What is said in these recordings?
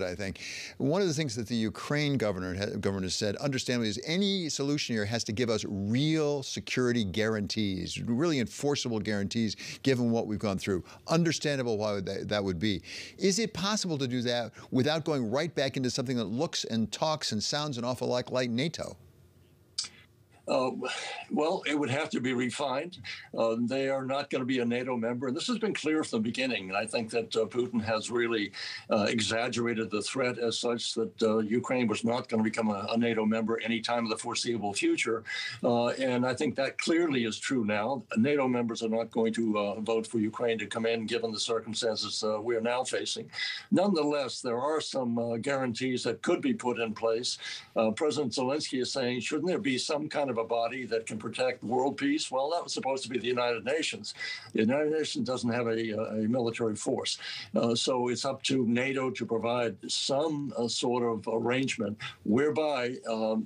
I think one of the things that the Ukraine governor said, understandably, is any solution here has to give us real security guarantees, really enforceable guarantees, given what we've gone through. Understandable why that would be. Is it possible to do that without going right back into something that looks and talks and sounds an awful lot like NATO? Well, it would have to be refined. They are not going to be a NATO member. And this has been clear from the beginning. And I think that Putin has really exaggerated the threat as such that Ukraine was not going to become a NATO member anytime in the foreseeable future. And I think that clearly is true now. NATO members are not going to vote for Ukraine to come in, given the circumstances we are now facing. Nonetheless, there are some guarantees that could be put in place. President Zelensky is saying, shouldn't there be some kind of a body that can protect world peace? Well, that was supposed to be the United Nations. The United Nations doesn't have a military force. So it's up to NATO to provide some sort of arrangement whereby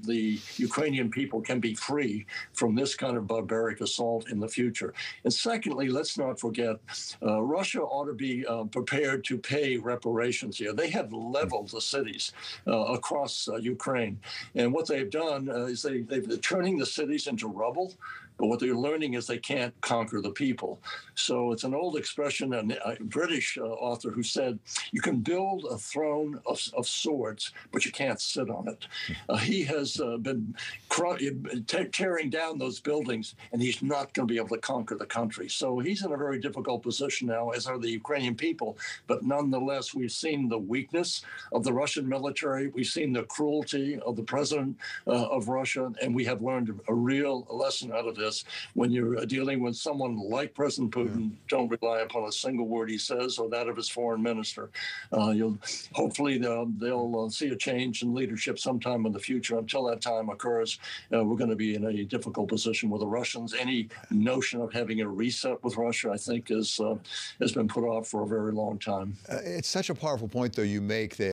the Ukrainian people can be free from this kind of barbaric assault in the future. And secondly, let's not forget, Russia ought to be prepared to pay reparations here. They have leveled the cities across Ukraine. And what they've done is they're turning the cities into rubble, but what they're learning is they can't conquer the people. So it's an old expression, a British author who said, you can build a throne of swords, but you can't sit on it. He has been tearing down those buildings, and he's not going to be able to conquer the country. So he's in a very difficult position now, as are the Ukrainian people. But nonetheless, we've seen the weakness of the Russian military. We've seen the cruelty of the president of Russia, and we have learned a real lesson out of this. When you're dealing with someone like President Putin, don't rely upon a single word he says or that of his foreign minister. Hopefully they'll see a change in leadership sometime in the future. Until that time occurs, we're going to be in a difficult position with the Russians. Any notion of having a reset with Russia, I think, has been put off for a very long time. It's such a powerful point, though, you make that